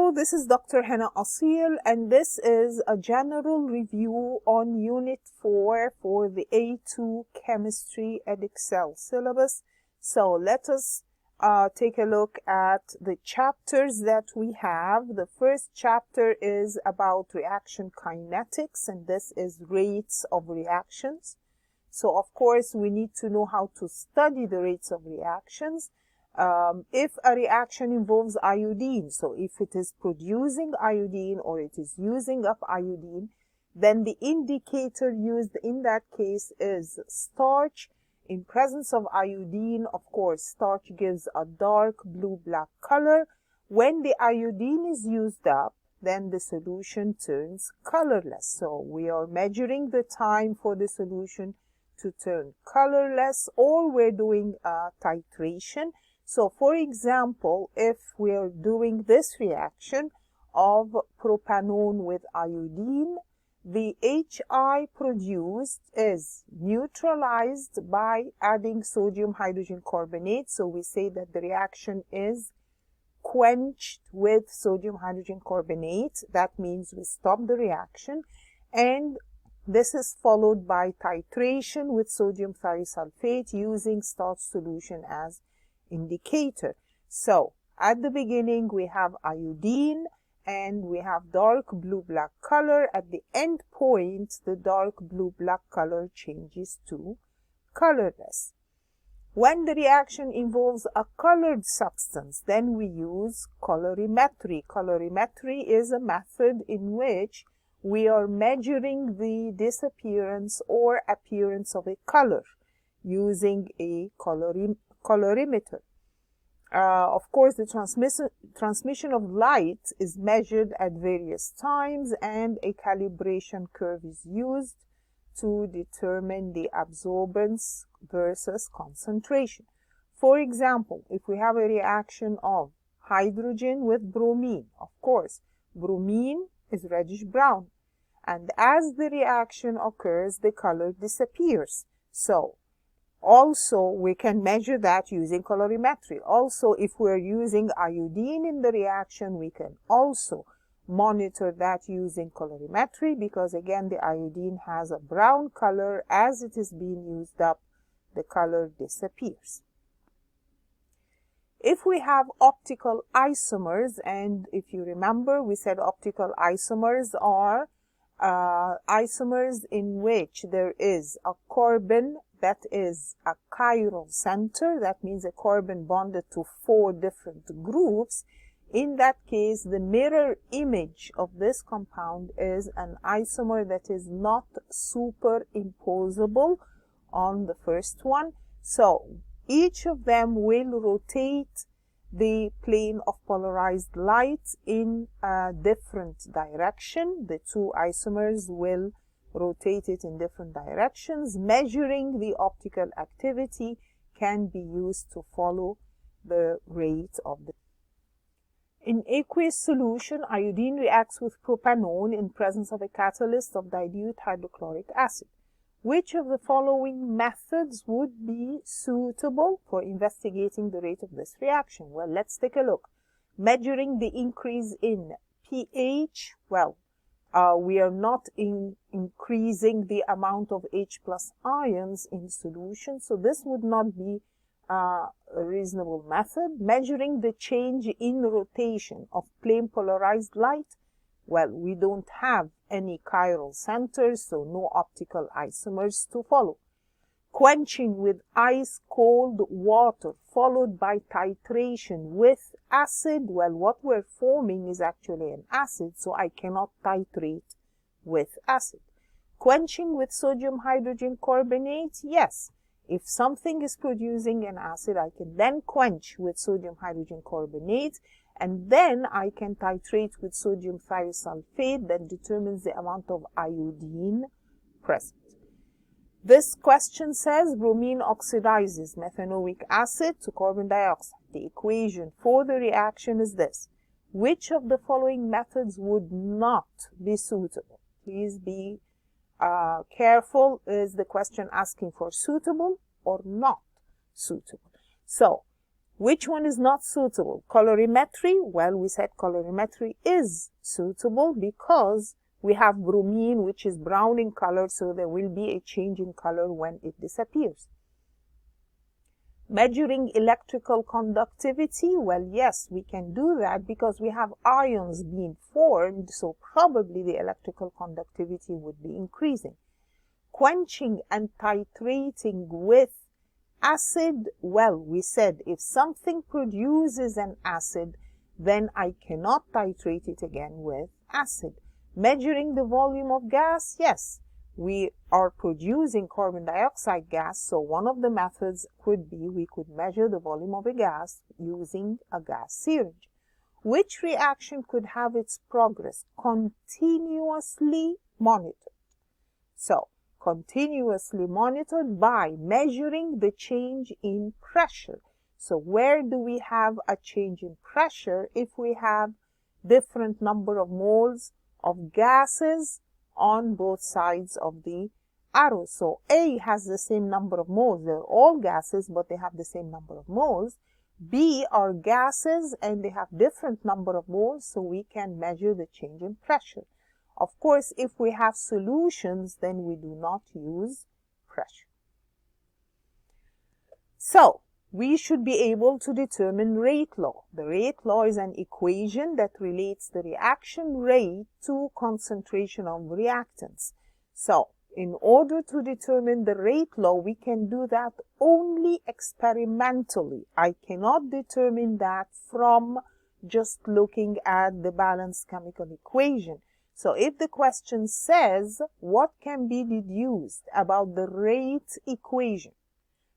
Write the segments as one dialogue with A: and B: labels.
A: Hello, this is Dr. Hanaa Assil, and this is a general review on Unit 4 for the A2 Chemistry Edexcel syllabus. So let us take a look at the chapters that we have. The first chapter is about reaction kinetics, and this is rates of reactions. So of course, we need to know how to study the rates of reactions. If a reaction involves iodine, so if it is producing iodine or it is using up iodine, then the indicator used in that case is starch. In presence of iodine, of course, starch gives a dark blue-black color. When the iodine is used up, then the solution turns colorless. So we are measuring the time for the solution to turn colorless, or we're doing a titration. So, for example, if we are doing this reaction of propanone with iodine, the HI produced is neutralized by adding sodium hydrogen carbonate. So, we say that the reaction is quenched with sodium hydrogen carbonate. That means we stop the reaction. And this is followed by titration with sodium thiosulfate using starch solution as indicator. So at the beginning we have iodine and we have dark blue-black color. At the end point, the dark blue-black color changes to colorless. When the reaction involves a colored substance, then we use colorimetry. Colorimetry is a method in which we are measuring the disappearance or appearance of a color using a colorimeter. Of course, the transmission of light is measured at various times, and a calibration curve is used to determine the absorbance versus concentration. For example, if we have a reaction of hydrogen with bromine, of course, bromine is reddish brown, and as the reaction occurs, the color disappears. So also, we can measure that using colorimetry. Also, if we're using iodine in the reaction, we can also monitor that using colorimetry, because again, the iodine has a brown color. As it is being used up, the color disappears. If we have optical isomers, and if you remember, we said optical isomers are isomers in which there is a carbon that is a chiral center. That means a carbon bonded to 4 different groups. In that case, the mirror image of this compound is an isomer that is not superimposable on the first one. So each of them will rotate the plane of polarized light in a different direction. The 2 isomers will rotate it in different directions. Measuring the optical activity can be used to follow the rate of the. In aqueous solution, iodine reacts with propanone in presence of a catalyst of dilute hydrochloric acid. Which of the following methods would be suitable for investigating the rate of this reaction? Well, let's take a look. Measuring the increase in pH, well, we are not increasing the amount of H+ ions in solution, so this would not be a reasonable method. Measuring the change in rotation of plane polarized light, well, we don't have any chiral centers, so no optical isomers to follow. Quenching with ice-cold water followed by titration with acid, well, what we're forming is actually an acid, so I cannot titrate with acid. Quenching with sodium hydrogen carbonate, yes. If something is producing an acid, I can then quench with sodium hydrogen carbonate, and then I can titrate with sodium thiosulfate that determines the amount of iodine present. This question says bromine oxidizes methanoic acid to carbon dioxide. The equation for the reaction is this. Which of the following methods would not be suitable? Please be careful. Is the question asking for suitable or not suitable? So Which one is not suitable? Colorimetry? Well, we said colorimetry is suitable because we have bromine, which is brown in color, so there will be a change in color when it disappears. Measuring electrical conductivity? Well, yes, we can do that because we have ions being formed, so probably the electrical conductivity would be increasing. Quenching and titrating with acid? Well, we said if something produces an acid, then I cannot titrate it again with acid. Measuring the volume of gas? Yes, we are producing carbon dioxide gas, so one of the methods could be we could measure the volume of a gas using a gas syringe. Which reaction could have its progress continuously monitored? So, continuously monitored by measuring the change in pressure. So where do we have a change in pressure? If we have different number of moles of gases on both sides of the arrow. So A has the same number of moles. They're all gases, but they have the same number of moles. B are gases and they have different number of moles, so we can measure the change in pressure. Of course, if we have solutions, then we do not use pressure. So, we should be able to determine rate law. The rate law is an equation that relates the reaction rate to concentration of reactants. So, in order to determine the rate law, we can do that only experimentally. I cannot determine that from just looking at the balanced chemical equation. So if the question says what can be deduced about the rate equation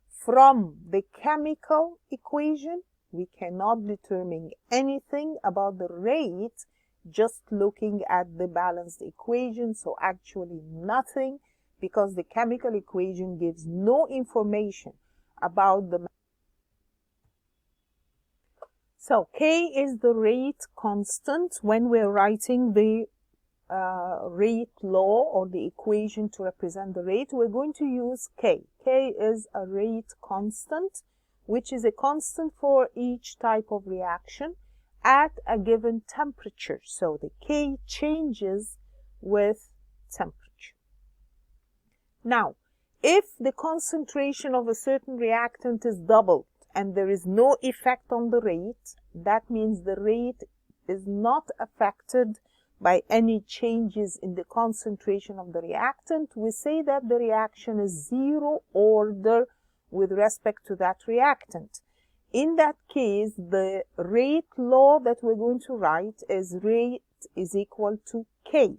A: from the chemical equation, we cannot determine anything about the rate just looking at the balanced equation. So actually nothing, because the chemical equation gives no information about the. So K is the rate constant when we're writing the rate law or the equation to represent the rate. We're going to use K. K is a rate constant, which is a constant for each type of reaction at a given temperature. So the K changes with temperature. Now, if the concentration of a certain reactant is doubled and there is no effect on the rate, that means the rate is not affected by any changes in the concentration of the reactant. We say that the reaction is zero order with respect to that reactant. In that case, the rate law that we're going to write is rate is equal to K.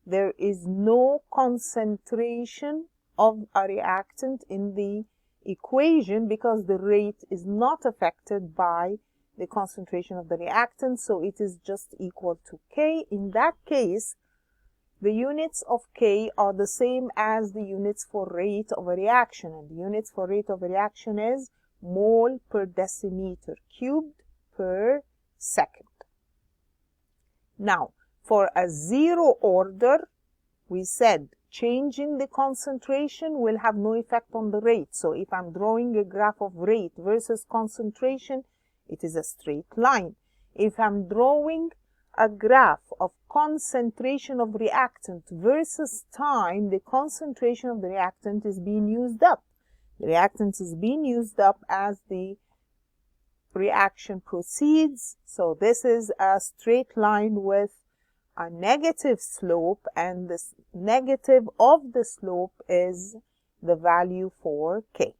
A: There is no concentration of a reactant in the equation because the rate is not affected by the concentration of the reactant, so it is just equal to K. In that case, the units of K are the same as the units for rate of a reaction, and the units for rate of a reaction is mole per decimeter cubed per second. Now, for a zero order, we said changing the concentration will have no effect on the rate. So if I'm drawing a graph of rate versus concentration, it is a straight line. If I'm drawing a graph of concentration of reactant versus time, the concentration of the reactant is being used up. The reactant is being used up as the reaction proceeds. So this is a straight line with a negative slope, and this negative of the slope is the value for K.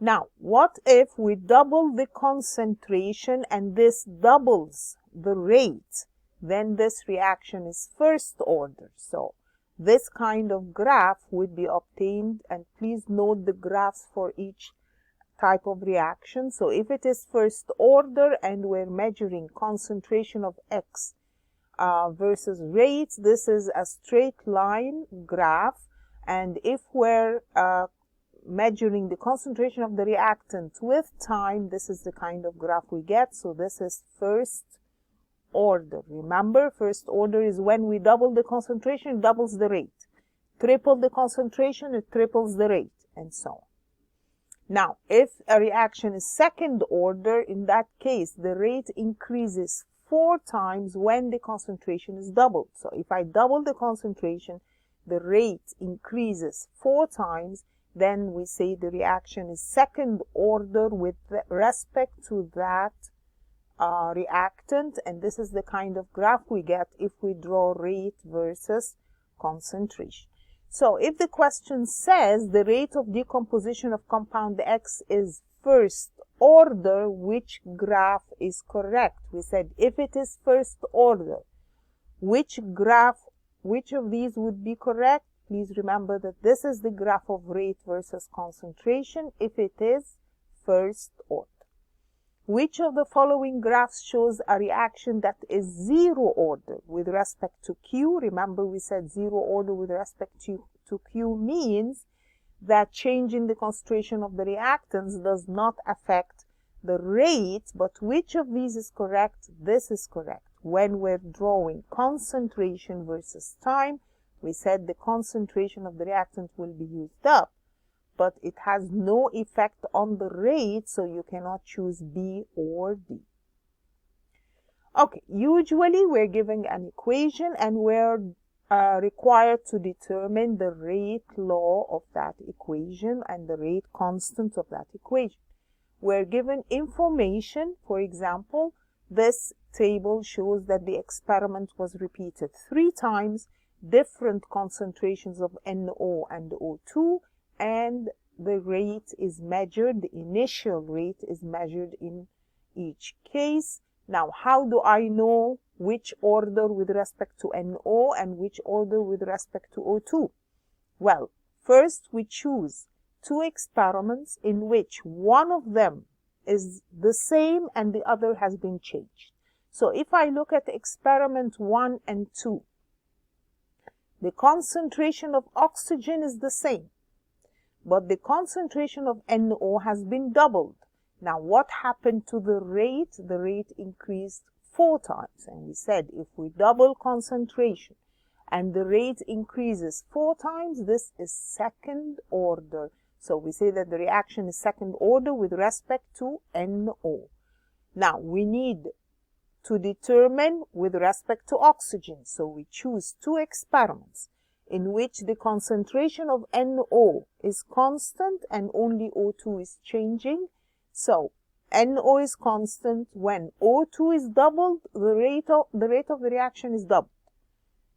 A: Now, what if we double the concentration and this doubles the rate? Then this reaction is first order. So this kind of graph would be obtained, and please note the graphs for each type of reaction. So if it is first order and we're measuring concentration of X versus rates, this is a straight line graph. And if we're measuring the concentration of the reactant with time, this is the kind of graph we get. So this is first order. Remember, first order is when we double the concentration, it doubles the rate. Triple the concentration, it triples the rate, and so on. Now, if a reaction is second order, in that case, the rate increases 4 times when the concentration is doubled. So if I double the concentration, the rate increases 4 times, then we say the reaction is second order with respect to that reactant, and this is the kind of graph we get if we draw rate versus concentration. So if the question says the rate of decomposition of compound X is first order, which graph is correct? We said if it is first order, which of these would be correct? Please remember that this is the graph of rate versus concentration if it is first order. Which of the following graphs shows a reaction that is zero order with respect to Q? Remember we said zero order with respect to Q means that change in the concentration of the reactants does not affect the rate, but which of these is correct? This is correct. When we're drawing concentration versus time, we said the concentration of the reactant will be used up, but it has no effect on the rate, so you cannot choose B or D. Okay, usually we're given an equation and we're required to determine the rate law of that equation and the rate constant of that equation. We're given information. For example, this table shows that the experiment was repeated 3 times, different concentrations of NO and O2, and the rate is measured, the initial rate is measured in each case. Now, how do I know which order with respect to NO and which order with respect to O2? Well, first we choose 2 experiments in which one of them is the same and the other has been changed. So if I look at experiment 1 and 2, the concentration of oxygen is the same, but the concentration of NO has been doubled. Now, what happened to the rate? The rate increased 4 times, and we said if we double concentration and the rate increases 4 times, this is second order. So we say that the reaction is second order with respect to NO. Now, we need to determine with respect to oxygen. So we choose 2 experiments in which the concentration of NO is constant and only O2 is changing. So NO is constant. When O2 is doubled, the rate of the reaction is doubled.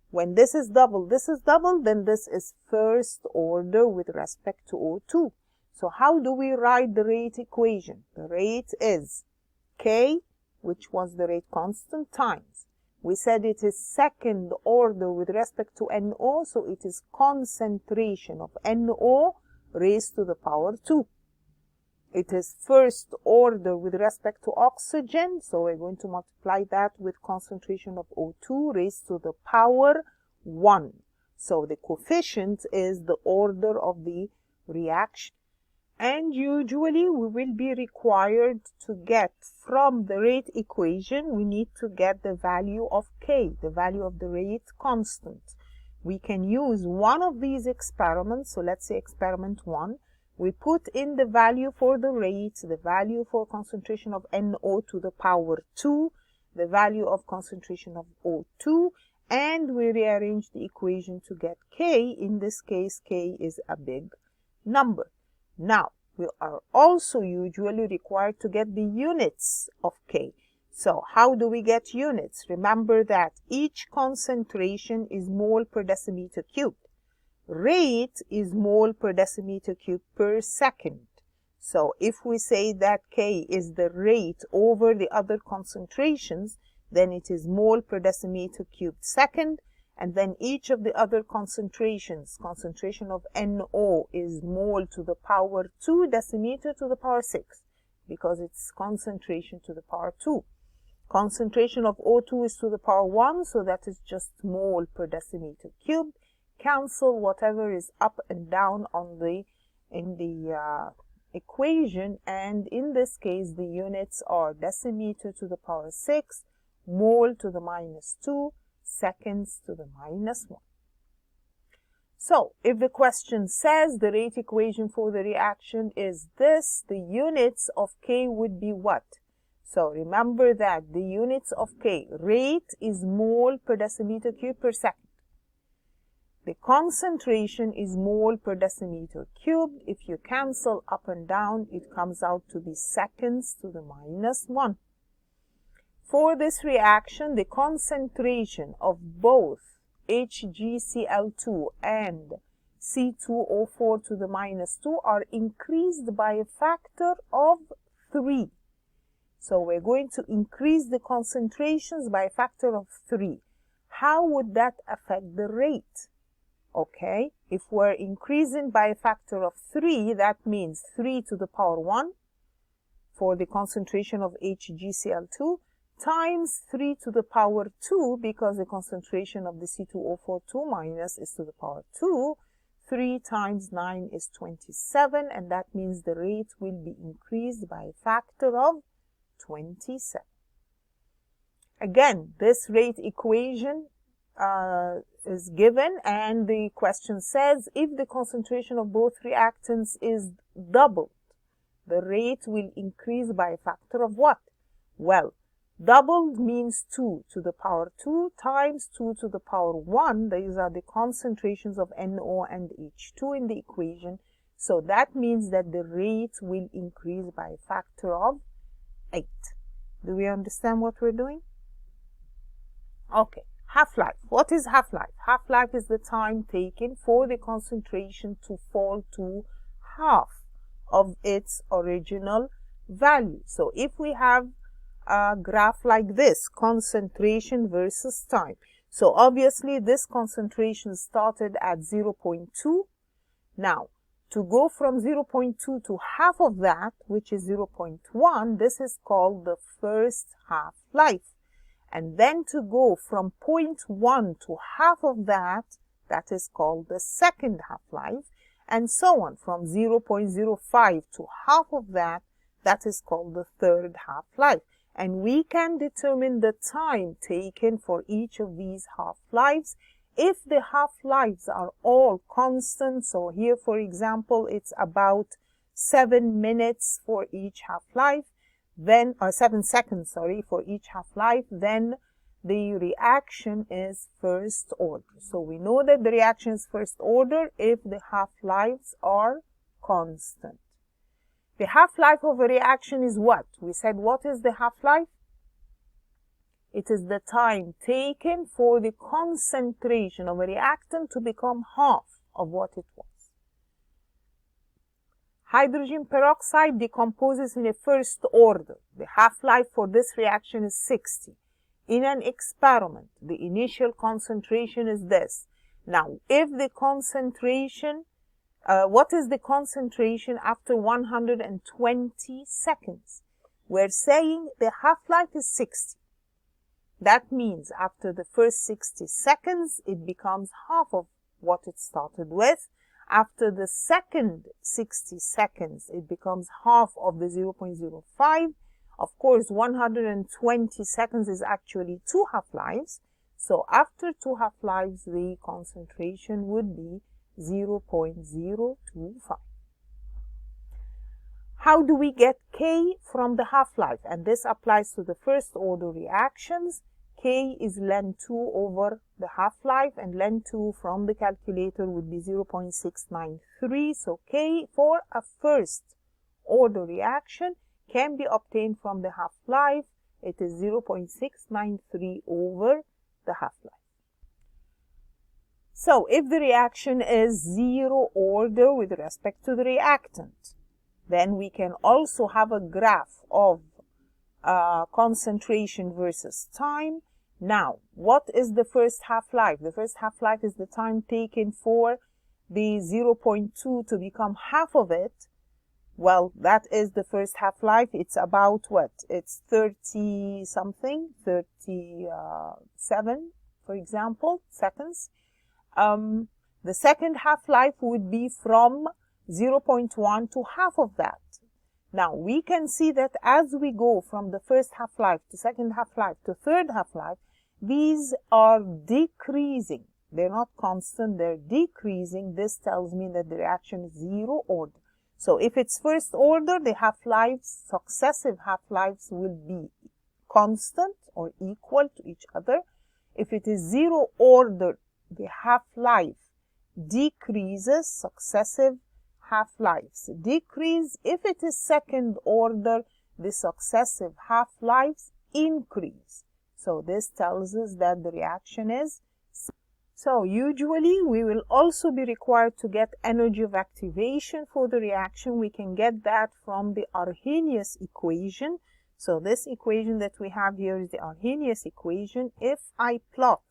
A: When this is doubled, then this is first order with respect to O2. So how do we write the rate equation? The rate is K, which was the rate constant, times. We said it is second order with respect to NO, so it is concentration of NO raised to the power 2. It is first order with respect to oxygen, so we're going to multiply that with concentration of O2 raised to the power 1. So the coefficient is the order of the reaction. And usually we will be required to get from the rate equation, we need to get the value of K, the value of the rate constant. We can use one of these experiments. So let's say experiment 1. We put in the value for the rate, the value for concentration of NO to the power 2, the value of concentration of O2, and we rearrange the equation to get K. In this case, K is a big number. Now, we are also usually required to get the units of K. So, how do we get units? Remember that each concentration is mole per decimeter cubed. Rate is mole per decimeter cubed per second. So, if we say that K is the rate over the other concentrations, then it is mole per decimeter cubed second. And then each of the other concentrations, concentration of NO is mole to the power 2, decimeter to the power 6, because it's concentration to the power 2. Concentration of O2 is to the power 1, so that is just mole per decimeter cubed. Cancel whatever is up and down on in the equation, and in this case the units are decimeter to the power 6, mole to the minus 2, seconds to the minus 1. So if the question says the rate equation for the reaction is this, the units of K would be what? So remember that the units of K, rate is mole per decimeter cube per second. The concentration is mole per decimeter cubed. If you cancel up and down, it comes out to be seconds to the -1. For this reaction, the concentration of both HgCl2 and C2O4 to the -2 are increased by a factor of 3. So we're going to increase the concentrations by a factor of 3. How would that affect the rate? Okay, if we're increasing by a factor of 3, that means 3 to the power 1 for the concentration of HgCl2 times 3 to the power 2, because the concentration of the C2O4 minus is to the power 2. 3 times 9 is 27, and that means the rate will be increased by a factor of 27. Again, this rate equation is given, and the question says if the concentration of both reactants is doubled, the rate will increase by a factor of what? Well, doubled means 2 to the power 2 times 2 to the power 1. These are the concentrations of NO and H2 in the equation. So that means that the rate will increase by a factor of 8. Do we understand what we're doing? Okay. Half-life. What is half-life? Half-life is the time taken for the concentration to fall to half of its original value. So if we have a graph like this, concentration versus time. So obviously this concentration started at 0.2. Now, to go from 0.2 to half of that, which is 0.1, this is called the first half-life. And then to go from 0.1 to half of that, that is called the second half-life, and so on. From 0.05 to half of that, that is called the third half-life. And we can determine the time taken for each of these half-lives if the half-lives are all constant. So here, for example, it's about 7 minutes for each half-life. Then, or 7 seconds, sorry, for each half-life, then the reaction is first order. So we know that the reaction is first order if the half-lives are constant. The half-life of a reaction is what? We said, what is the half-life? It is the time taken for the concentration of a reactant to become half of what it was. Hydrogen peroxide decomposes in a first order. The half-life for this reaction is 60. In an experiment, the initial concentration is this. Now, if the concentration, what is the concentration after 120 seconds? We're saying the half-life is 60. That means after the first 60 seconds, it becomes half of what it started with. After the second 60 seconds, it becomes half of the 0.05. Of course, 120 seconds is actually 2 half-lives. So after 2 half-lives, the concentration would be 0.025. How do we get K from the half-life? And this applies to the first order reactions. K is ln2 over the half-life, and ln2 from the calculator would be 0.693. So K for a first order reaction can be obtained from the half-life. It is 0.693 over the half-life. So if the reaction is 0 order with respect to the reactant, then we can also have a graph of concentration versus time. Now, what is the first half-life? The first half-life is the time taken for the 0.2 to become half of it. Well, that is the first half-life. It's about what? It's 30 something, 37, for example, seconds. The second half-life would be from 0.1 to half of that. Now, we can see that as we go from the first half-life to second half-life to third half-life, these are decreasing. they're not constant, they're decreasing, this tells me that the reaction is zero order. So if it's first order, the half-lives, successive half-lives will be constant or equal to each other. If it is zero order, the half-life decreases, successive half-lives decrease. If it is second order, the successive half-lives increase. So this tells us that the reaction is. So usually we will also be required to get energy of activation for the reaction. We can get that from the Arrhenius equation. So this equation that we have here is the Arrhenius equation. If I plot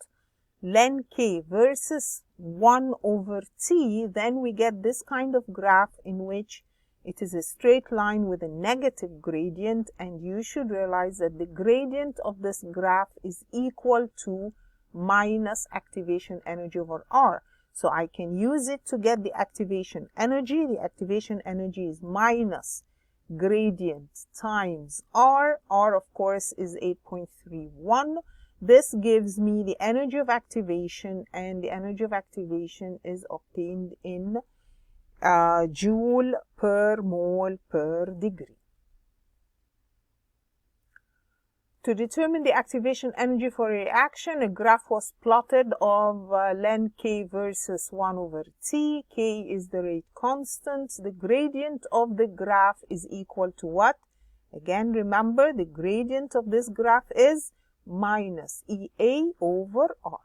A: len K versus 1 over T, then we get this kind of graph in which it is a straight line with a negative gradient, and you should realize that the gradient of this graph is equal to minus activation energy over R. So I can use it to get the activation energy. The activation energy is minus gradient times R. R, of course, is 8.31. This gives me the energy of activation, and the energy of activation is obtained in joule per mole per degree. To determine the activation energy for a reaction, a graph was plotted of len K versus 1 over T. K is the rate constant. The gradient of the graph is equal to what? Again, remember, the gradient of this graph is minus EA over R.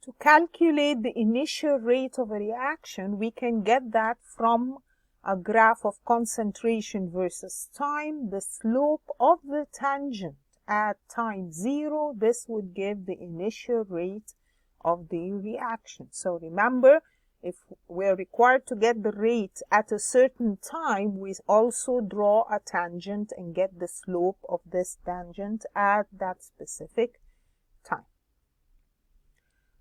A: To calculate the initial rate of a reaction, we can get that from a graph of concentration versus time. The slope of the tangent at time 0, this would give the initial rate of the reaction. So remember, if we're required to get the rate at a certain time, we also draw a tangent and get the slope of this tangent at that specific time.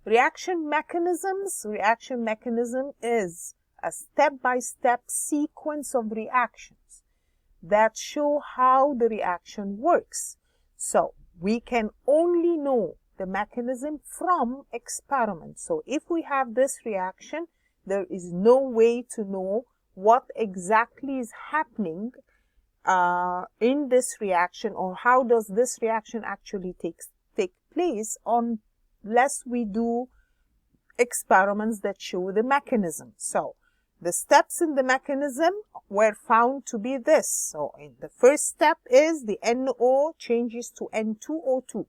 A: Reaction mechanisms. Reaction mechanism is a step-by-step sequence of reactions that show how the reaction works. So we can only know the mechanism from experiments. So if we have this reaction, there is no way to know what exactly is happening in this reaction, or how does this reaction actually take place, unless we do experiments that show the mechanism. So the steps in the mechanism were found to be this. So in the first step is the NO changes to N2O2,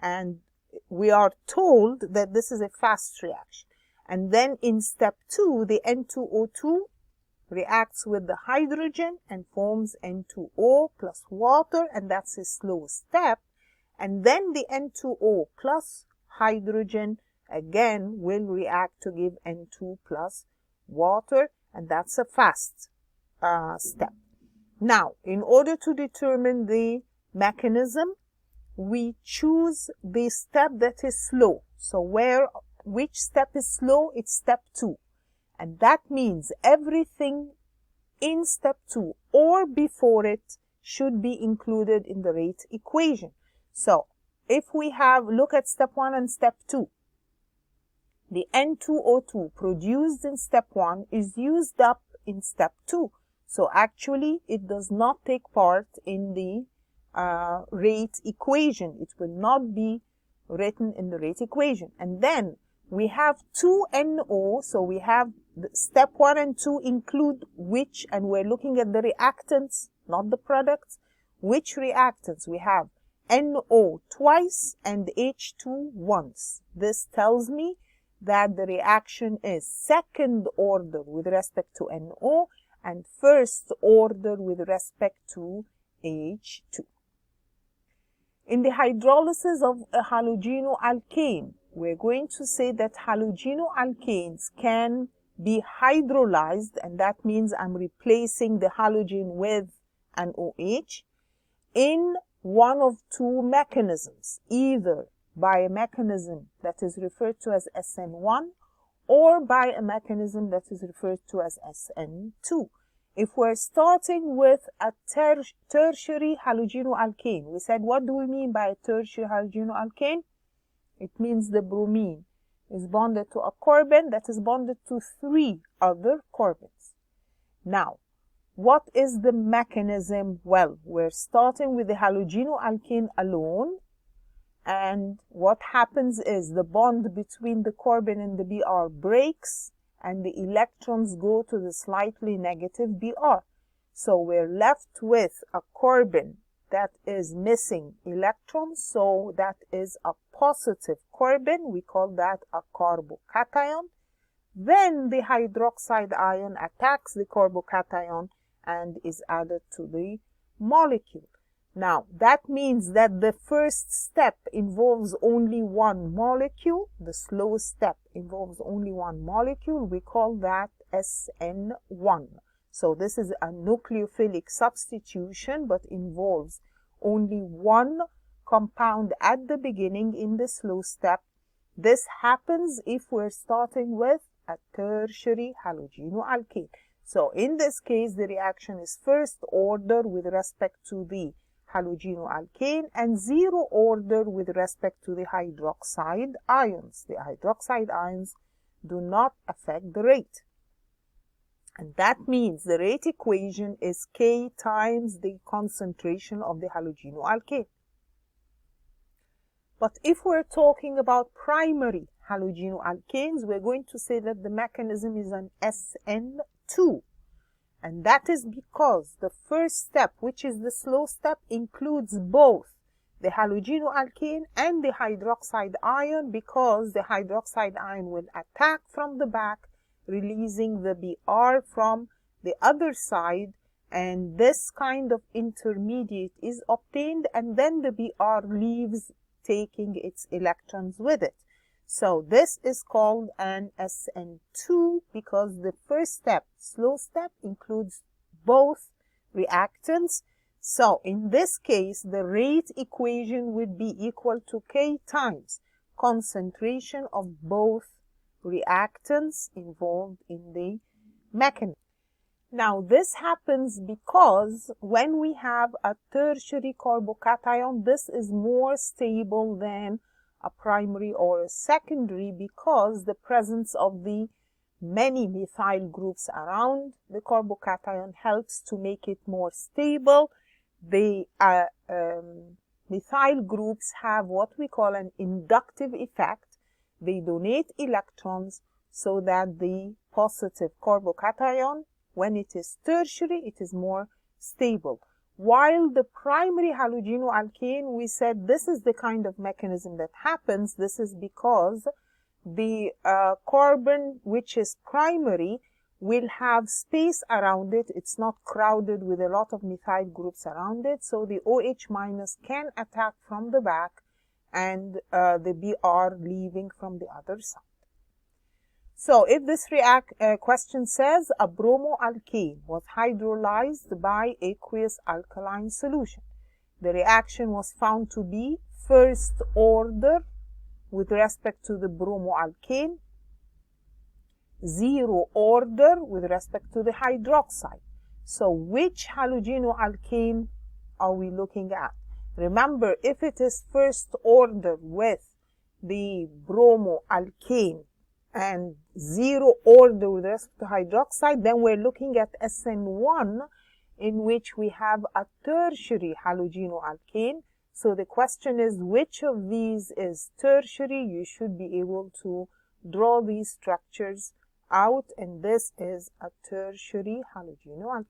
A: and we are told that this is a fast reaction. And then in step 2, the N2O2 reacts with the hydrogen and forms N2O plus water, and that's a slow step. And then the N2O plus hydrogen again will react to give N2 plus water, and that's a fast step. Now, in order to determine the mechanism, we choose the step that is slow. So which step is slow? It's step 2. And that means everything in step 2 or before it should be included in the rate equation. So if we look at step 1 and step 2, the N2O2 produced in step 1 is used up in step 2. So actually it does not take part in the rate equation. It will not be written in the rate equation. And then we have 2NO, so we have step 1 and 2 include which, and we're looking at the reactants, not the products. Which reactants? We have NO twice and H2 once. This tells me that the reaction is second order with respect to NO and first order with respect to H2. In the hydrolysis of a halogenoalkane, we're going to say that halogenoalkanes can be hydrolyzed, and that means I'm replacing the halogen with an OH in one of two mechanisms, either by a mechanism that is referred to as SN1 or by a mechanism that is referred to as SN2. If we're starting with a tertiary halogenoalkane, we said, what do we mean by a tertiary halogenoalkane? It means the bromine is bonded to a carbon that is bonded to 3 other carbons. Now, what is the mechanism? Well, we're starting with the halogenoalkane alone, and what happens is the bond between the carbon and the Br breaks, and the electrons go to the slightly negative Br. So we're left with a carbon that is missing electrons, so that is a positive carbon. We call that a carbocation. Then the hydroxide ion attacks the carbocation and is added to the molecule. Now, that means that the first step involves only one molecule. The slow step involves only one molecule. We call that SN1. So this is a nucleophilic substitution, but involves only one compound at the beginning in the slow step. This happens if we're starting with a tertiary halogenoalkane. So in this case, the reaction is first order with respect to the halogenoalkane and 0 order with respect to the hydroxide ions. The hydroxide ions do not affect the rate. And that means the rate equation is K times the concentration of the halogenoalkane. But if we're talking about primary halogenoalkanes, we're going to say that the mechanism is an SN2. And that is because the first step, which is the slow step, includes both the halogenoalkane and the hydroxide ion, because the hydroxide ion will attack from the back, releasing the Br from the other side, and this kind of intermediate is obtained, and then the Br leaves, taking its electrons with it. So this is called an SN2 because the first step, slow step, includes both reactants. So in this case, the rate equation would be equal to K times concentration of both reactants involved in the mechanism. Now, this happens because when we have a tertiary carbocation, this is more stable than a primary or a secondary, because the presence of the many methyl groups around the carbocation helps to make it more stable. The methyl groups have what we call an inductive effect. They donate electrons so that the positive carbocation, when it is tertiary, it is more stable. While the primary halogenoalkane, we said this is the kind of mechanism that happens. This is because the carbon, which is primary, will have space around it. It's not crowded with a lot of methyl groups around it. So the OH minus can attack from the back and the Br leaving from the other side. So if this question says a bromoalkane was hydrolyzed by aqueous alkaline solution, the reaction was found to be first order with respect to the bromoalkane, 0 order with respect to the hydroxide. So which halogenoalkane are we looking at? Remember, if it is first order with the bromoalkane and 0 order with respect to hydroxide, then we're looking at SN1, in which we have a tertiary halogenoalkane. So the question is, which of these is tertiary? You should be able to draw these structures out, and this is a tertiary halogenoalkane.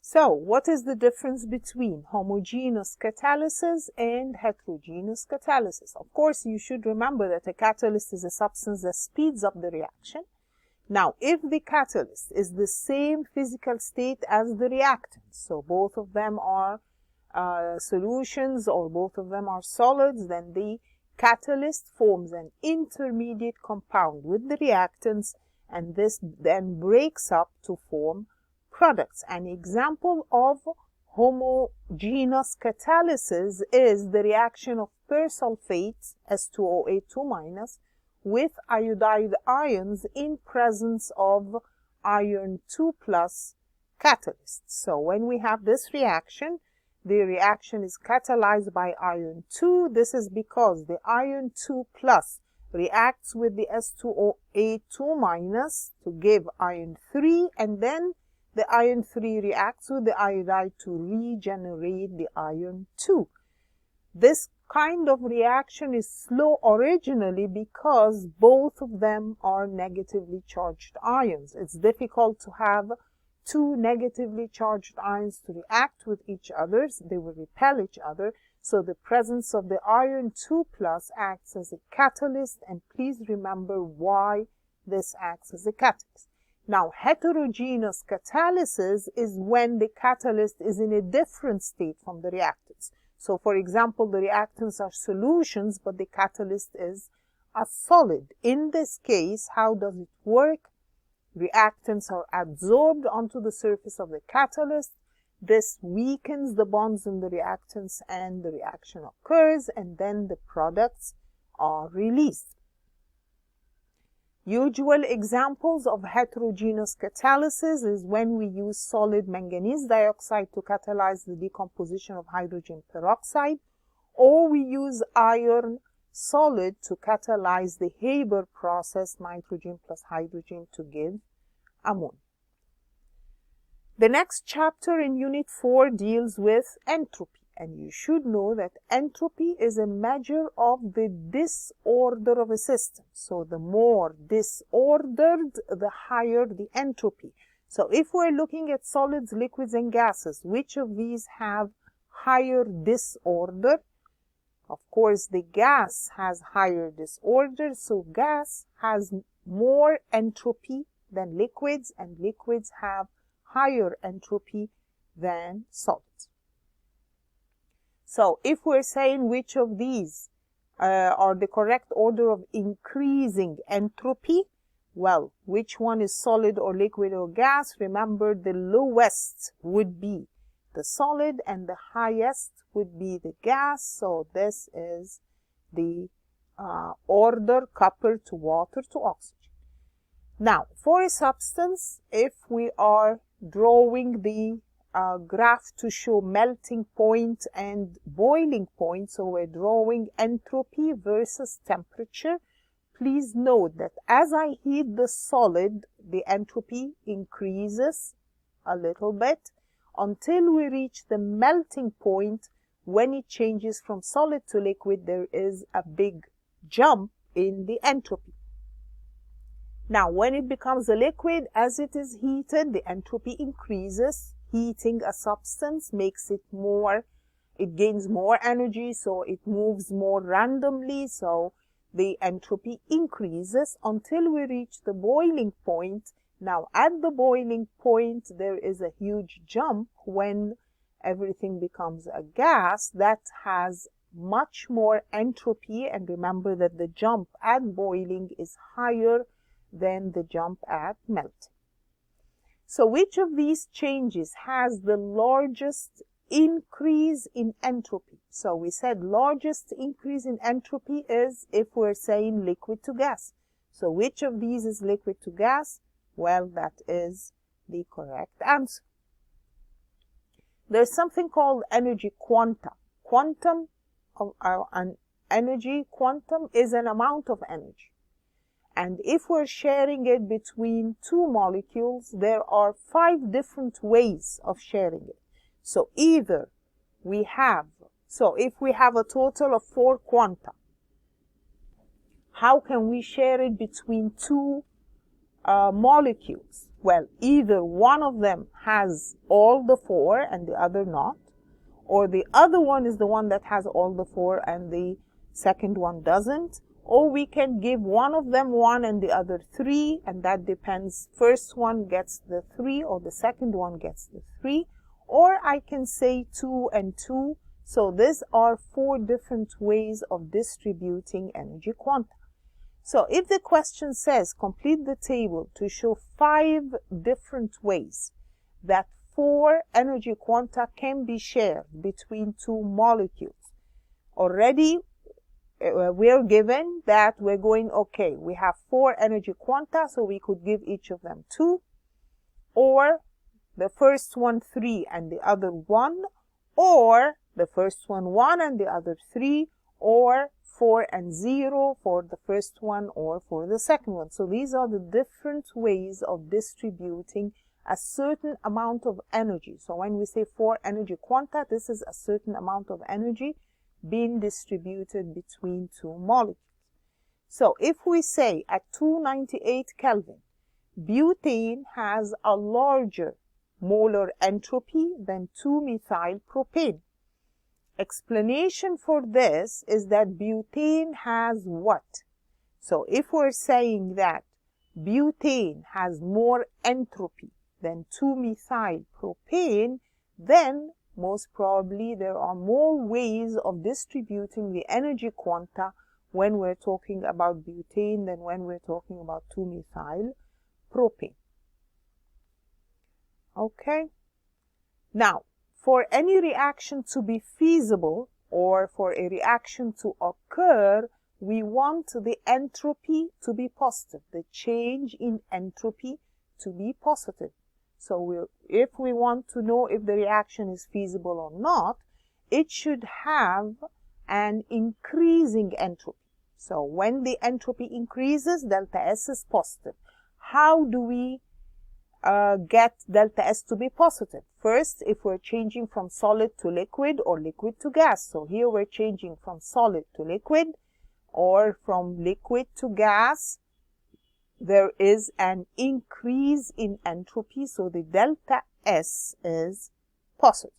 A: So what is the difference between homogeneous catalysis and heterogeneous catalysis? Of course, you should remember that a catalyst is a substance that speeds up the reaction. Now, if the catalyst is the same physical state as the reactant, so both of them are solutions or both of them are solids, then the catalyst forms an intermediate compound with the reactants, and this then breaks up to form products. An example of homogeneous catalysis is the reaction of persulfate, S2O8 with iodide ions in presence of iron 2+ catalysts. So when we have this reaction, the reaction is catalyzed by ion 2. This is because the ion 2 plus reacts with the S2O2 minus to give ion 3, and then the ion 3 reacts with the iodide to regenerate the ion 2. This kind of reaction is slow originally because both of them are negatively charged ions. It's difficult to have two negatively charged ions to react with each other. They will repel each other. So the presence of the ion 2 plus acts as a catalyst, and please remember why this acts as a catalyst. Now, heterogeneous catalysis is when the catalyst is in a different state from the reactants. So, for example, the reactants are solutions, but the catalyst is a solid. In this case, how does it work? Reactants are adsorbed onto the surface of the catalyst. This weakens the bonds in the reactants and the reaction occurs, and then the products are released. Usual examples of heterogeneous catalysis is when we use solid manganese dioxide to catalyze the decomposition of hydrogen peroxide, or we use iron solid to catalyze the Haber process, nitrogen plus hydrogen, to give ammonia. The next chapter in Unit 4 deals with entropy. And you should know that entropy is a measure of the disorder of a system. So the more disordered, the higher the entropy. So if we're looking at solids, liquids, and gases, which of these have higher disorder? Of course, the gas has higher disorder. So gas has more entropy than liquids, and liquids have higher entropy than solids. So if we're saying which of these are the correct order of increasing entropy, well, which one is solid or liquid or gas? Remember, the lowest would be the solid and the highest would be the gas. So this is the order coupled to water to oxygen. Now, for a substance, if we are drawing the graph to show melting point and boiling point, so we're drawing entropy versus temperature. Please note that as I heat the solid, the entropy increases a little bit until we reach the melting point. When it changes from solid to liquid, there is a big jump in the entropy. Now, when it becomes a liquid, as it is heated, the entropy increases. Heating a substance makes it gains more energy, so it moves more randomly, so the entropy increases until we reach the boiling point. Now, at the boiling point, there is a huge jump when everything becomes a gas that has much more entropy, and remember that the jump at boiling is higher than the jump at melting. So which of these changes has the largest increase in entropy? So we said largest increase in entropy is if we're saying liquid to gas. So which of these is liquid to gas? Well, that is the correct answer. There's something called energy quanta. Quantum of an energy, quantum is an amount of energy. And if we're sharing it between two molecules, there are 5 different ways of sharing it. So either we have, so if we have a total of 4 quanta, how can we share it between two molecules? Well, either one of them has all the 4 and the other not, or the other one is the one that has all the 4 and the second one doesn't. Or we can give one of them 1 and the other 3, and that depends. First one gets the 3 or the second one gets the 3. Or I can say 2 and 2. So these are 4 different ways of distributing energy quanta. So if the question says complete the table to show 5 different ways that 4 energy quanta can be shared between 2 molecules, already we're given that we're going, okay, we have 4 energy quanta, so we could give each of them 2, or the first one 3 and the other 1, or the first one 1 and the other 3, or 4 and 0 for the first one or for the second one. So these are the different ways of distributing a certain amount of energy. So when we say 4 energy quanta, this is a certain amount of energy being distributed between two molecules. So if we say at 298 Kelvin, butane has a larger molar entropy than 2-methyl propane. Explanation for this is that butane has what? So if we're saying that butane has more entropy than 2-methyl propane, then most probably there are more ways of distributing the energy quanta when we're talking about butane than when we're talking about 2-methyl propane. Okay. Now, for any reaction to be feasible or for a reaction to occur, we want the entropy to be positive, the change in entropy to be positive. So if we want to know if the reaction is feasible or not, it should have an increasing entropy. So when the entropy increases, delta S is positive. How do we get delta S to be positive? First, if we're changing from solid to liquid or liquid to gas. So here we're changing from solid to liquid or from liquid to gas. There is an increase in entropy, so the delta S is positive.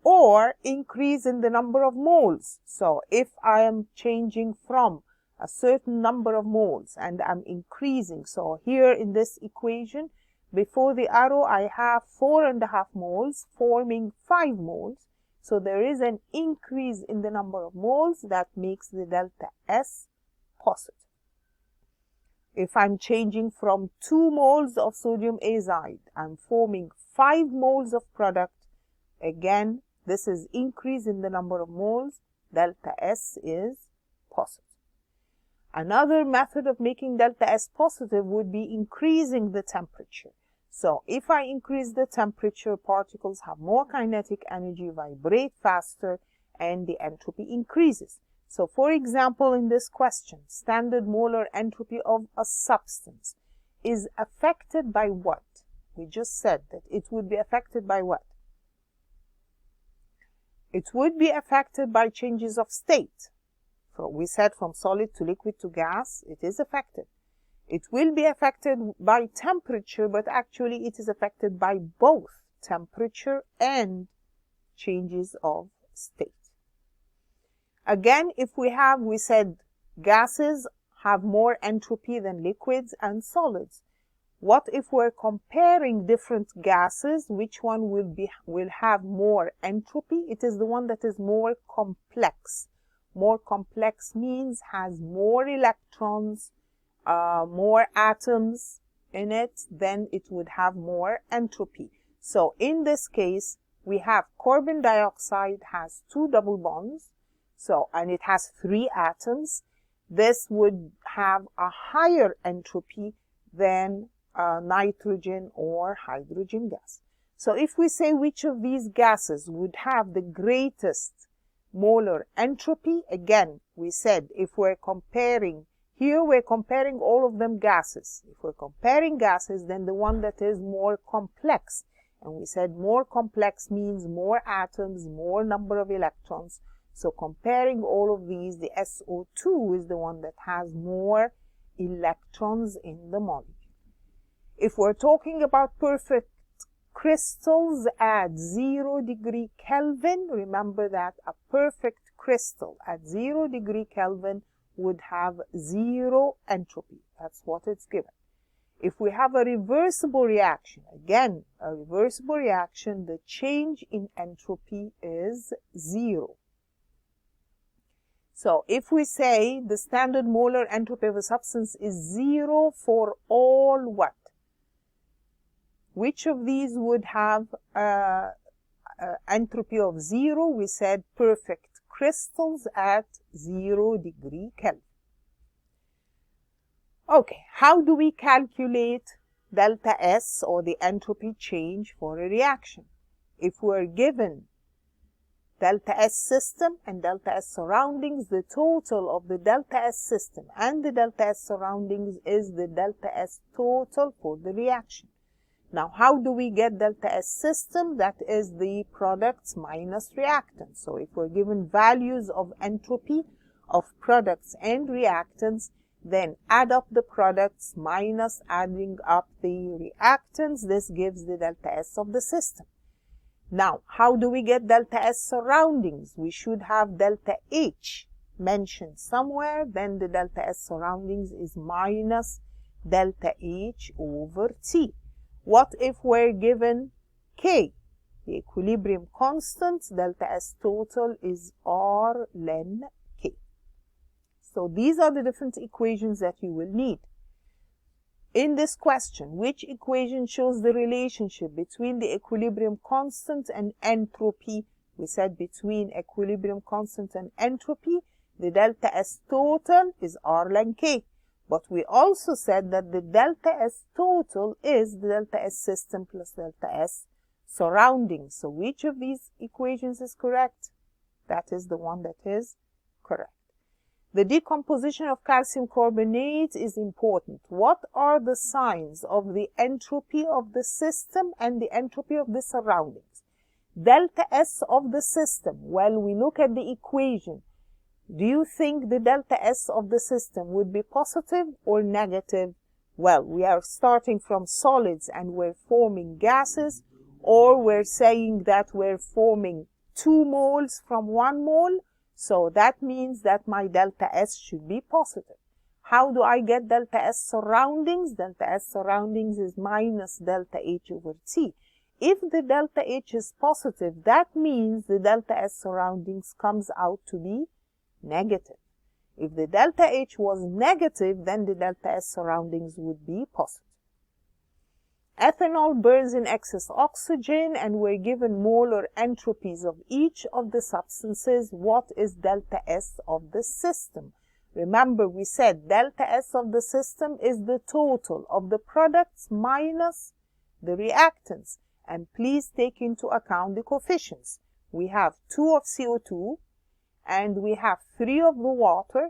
A: Or increase in the number of moles. So if I am changing from a certain number of moles and I'm increasing, so here in this equation, before the arrow I have 4.5 moles forming 5 moles. So there is an increase in the number of moles that makes the delta S positive. If I'm changing from 2 moles of sodium azide, I'm forming 5 moles of product. Again, this is increase in the number of moles. Delta S is positive. Another method of making delta S positive would be increasing the temperature. So if I increase the temperature, particles have more kinetic energy, vibrate faster, and the entropy increases. So for example, in this question, standard molar entropy of a substance is affected by what? We just said that it would be affected by what? It would be affected by changes of state. So we said from solid to liquid to gas, it is affected. It will be affected by temperature, but actually it is affected by both temperature and changes of state. Again, if we said gases have more entropy than liquids and solids. What if we're comparing different gases? Which one will have more entropy? It is the one that is more complex. More complex means has more electrons, more atoms in it, then it would have more entropy. So in this case, we have carbon dioxide has 2 double bonds, and it has 3 atoms. This would have a higher entropy than nitrogen or hydrogen gas. So if we say which of these gases would have the greatest molar entropy, again, we said if we're comparing, here we're comparing all of them gases. If we're comparing gases, then the one that is more complex, and we said more complex means more atoms, more number of electrons. So comparing all of these, the SO2 is the one that has more electrons in the molecule. If we're talking about perfect crystals at 0 degree Kelvin, remember that a perfect crystal at 0 degree Kelvin would have 0 entropy. That's what it's given. If we have a reversible reaction, again, a reversible reaction, the change in entropy is 0. So if we say the standard molar entropy of a substance is 0 for all what? Which of these would have entropy of 0? We said perfect crystals at 0 degree Kelvin. Okay, how do we calculate delta S or the entropy change for a reaction? If we're given delta S system and delta S surroundings. The total of the delta S system and the delta S surroundings is the delta S total for the reaction. Now, how do we get delta S system? That is the products minus reactants. So if we're given values of entropy of products and reactants, then add up the products minus adding up the reactants. This gives the delta S of the system. Now, how do we get delta S surroundings? We should have delta H mentioned somewhere. Then the delta S surroundings is minus delta H over T. What if we're given K? The equilibrium constant, delta S total is R ln K. So these are the different equations that you will need. In this question, which equation shows the relationship between the equilibrium constant and entropy? We said between equilibrium constant and entropy, the delta S total is R ln K. But we also said that the delta S total is the delta S system plus delta S surroundings. So which of these equations is correct? That is the one that is correct. The decomposition of calcium carbonate is important. What are the signs of the entropy of the system and the entropy of the surroundings? Delta S of the system, well, we look at the equation. Do you think the delta S of the system would be positive or negative? Well, we are starting from solids and we're forming gases, or we're saying that we're forming 2 moles from 1 mole. So that means that my delta S should be positive. How do I get delta S surroundings? Delta S surroundings is minus delta H over T. If the delta H is positive, that means the delta S surroundings comes out to be negative. If the delta H was negative, then the delta S surroundings would be positive. Ethanol burns in excess oxygen and we're given molar entropies of each of the substances. What is delta S of the system? Remember, we said delta S of the system is the total of the products minus the reactants. And please take into account the coefficients. We have 2 of CO2 and we have 3 of the water.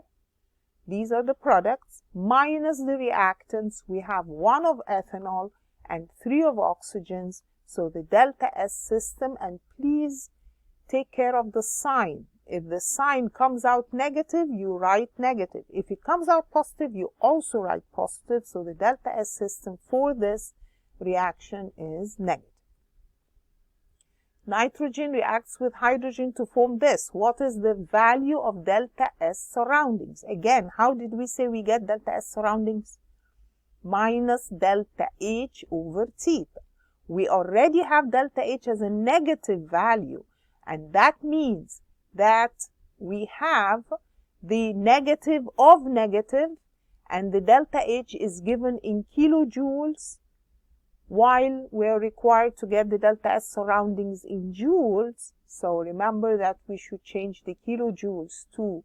A: These are the products minus the reactants. We have 1 of ethanol and 3 of oxygens. So the delta S system, and please take care of the sign. If the sign comes out negative, you write negative. If it comes out positive, you also write positive. So the delta S system for this reaction is negative. Nitrogen reacts with hydrogen to form this. What is the value of delta S surroundings? Again, how did we say we get delta S surroundings? Minus delta H over T. We already have delta H as a negative value, and that means that we have the negative of negative, and the delta H is given in kilojoules, while we are required to get the delta S surroundings in joules. So remember that we should change the kilojoules to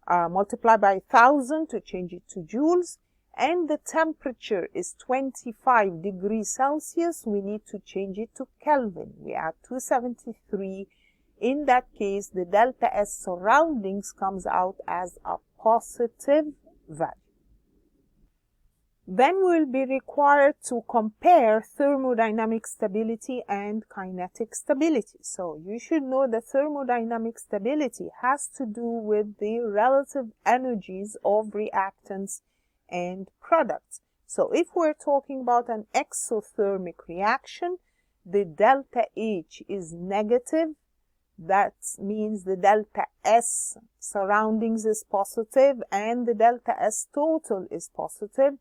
A: multiply by 1000 to change it to joules. And the temperature is 25 degrees Celsius. We need to change it to Kelvin. We are 273. In that case, the delta S surroundings comes out as a positive value. Then we'll be required to compare thermodynamic stability and kinetic stability. So you should know that thermodynamic stability has to do with the relative energies of reactants and products. So if we're talking about an exothermic reaction, the delta H is negative. That means the delta S surroundings is positive and the delta S total is positive.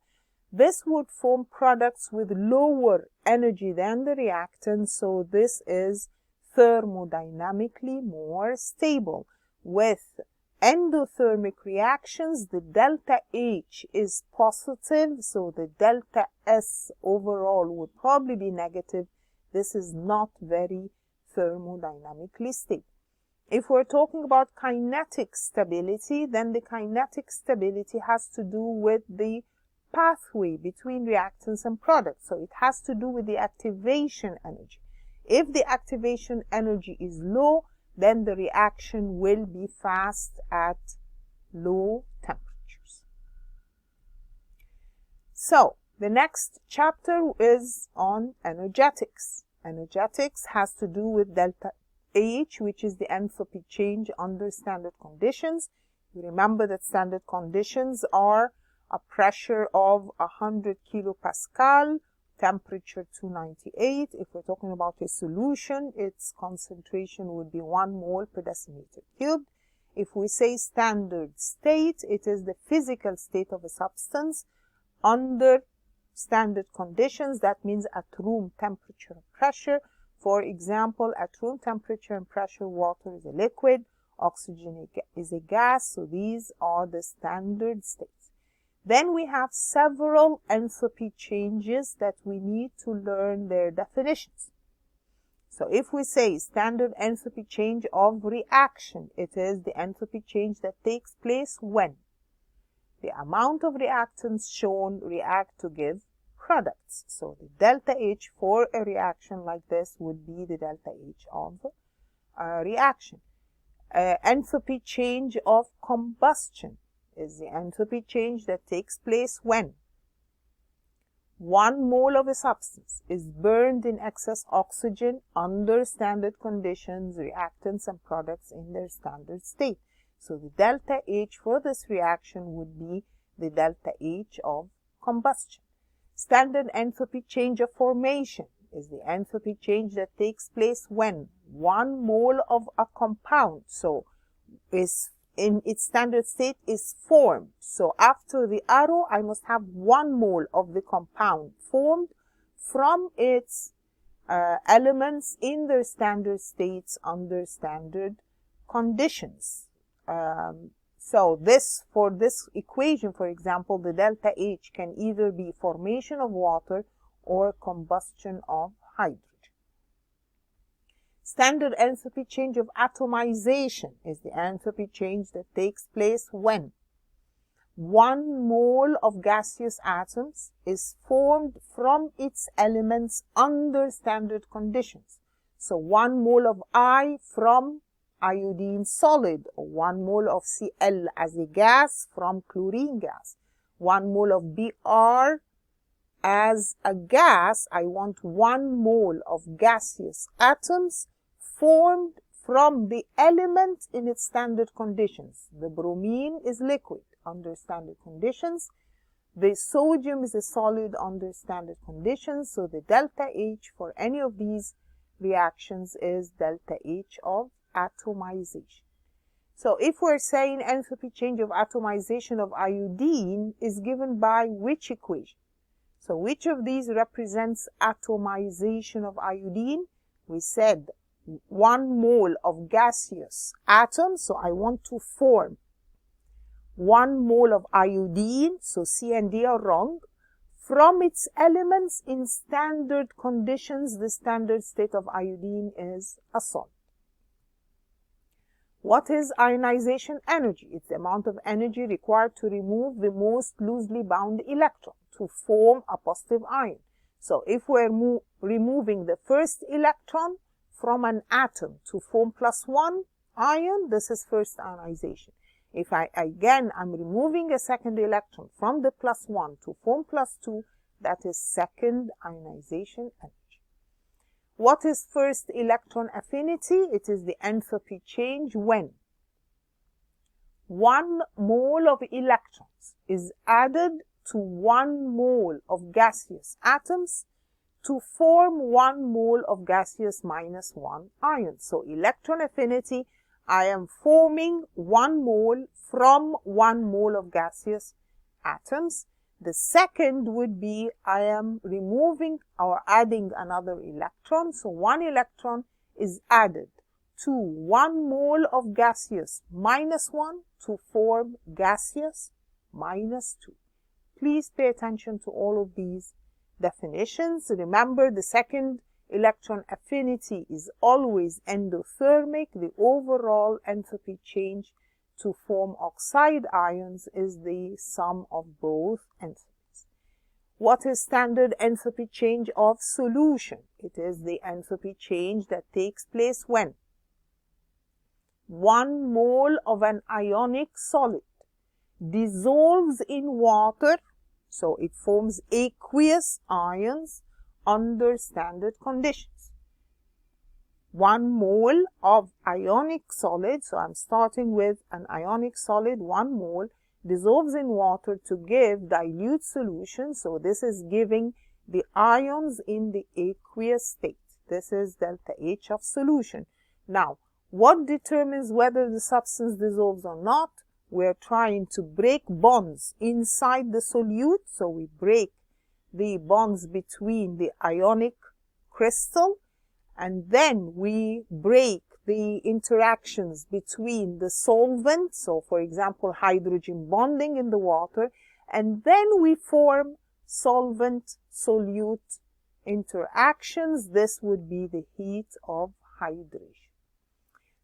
A: This would form products with lower energy than the reactant, so this is thermodynamically more stable. With endothermic reactions, the delta H is positive, so the delta S overall would probably be negative. This is not very thermodynamically stable. If we're talking about kinetic stability, then the kinetic stability has to do with the pathway between reactants and products. So it has to do with the activation energy. If the activation energy is low, then the reaction will be fast at low temperatures. So the next chapter is on energetics. Energetics has to do with delta H, which is the enthalpy change under standard conditions. You remember that standard conditions are a pressure of 100 kilopascal, temperature 298. If we're talking about a solution, its concentration would be 1 mole per decimeter cubed. If we say standard state, it is the physical state of a substance under standard conditions. That means at room temperature and pressure. For example, at room temperature and pressure, water is a liquid, oxygen is a gas. So these are the standard states. Then we have several enthalpy changes that we need to learn their definitions. So if we say standard enthalpy change of reaction, it is the enthalpy change that takes place when the amount of reactants shown react to give products. So the delta H for a reaction like this would be the delta H of reaction. Enthalpy change of combustion is the enthalpy change that takes place when 1 mole of a substance is burned in excess oxygen under standard conditions, reactants and products in their standard state. So the delta H for this reaction would be the delta H of combustion. Standard enthalpy change of formation is the enthalpy change that takes place when 1 mole of a compound, so is in its standard state, is formed. So after the arrow, I must have 1 mole of the compound formed from its elements in their standard states under standard conditions. So for this equation, for example, the delta H can either be formation of water or combustion of hydrogen. Standard enthalpy change of atomization is the enthalpy change that takes place when 1 mole of gaseous atoms is formed from its elements under standard conditions. So 1 mole of I from iodine solid, or 1 mole of Cl as a gas from chlorine gas, 1 mole of Br as a gas. I want 1 mole of gaseous atoms formed from the element in its standard conditions. The bromine is liquid under standard conditions. The sodium is a solid under standard conditions. So the delta H for any of these reactions is delta H of atomization. So if we're saying enthalpy change of atomization of iodine is given by which equation? So which of these represents atomization of iodine? We said 1 mole of gaseous atoms, so I want to form 1 mole of iodine, so C and D are wrong, from its elements in standard conditions. The standard state of iodine is a solid. What is ionization energy? It's the amount of energy required to remove the most loosely bound electron to form a positive ion. So if we're removing the first electron from an atom to form +1 ion, this is first ionization. If I'm removing a second electron from the +1 to form +2, that is second ionization energy. What is first electron affinity? It is the enthalpy change when 1 mole of electrons is added to 1 mole of gaseous atoms to form 1 mole of gaseous -1 ion. So electron affinity, I am forming 1 mole from 1 mole of gaseous atoms. The second would be I am removing or adding another electron. So 1 electron is added to 1 mole of gaseous -1 to form gaseous -2. Please pay attention to all of these definitions. Remember, the second electron affinity is always endothermic. The overall enthalpy change to form oxide ions is the sum of both enthalpies. What is standard enthalpy change of solution? It is the enthalpy change that takes place when 1 mole of an ionic solid dissolves in water, so it forms aqueous ions under standard conditions. 1 mole of ionic solid, so I'm starting with an ionic solid, 1 mole, dissolves in water to give dilute solution. So this is giving the ions in the aqueous state. This is delta H of solution. Now, what determines whether the substance dissolves or not? We're trying to break bonds inside the solute. So we break the bonds between the ionic crystal, and then we break the interactions between the solvent, so for example hydrogen bonding in the water, and then we form solvent-solute interactions. This would be the heat of hydration.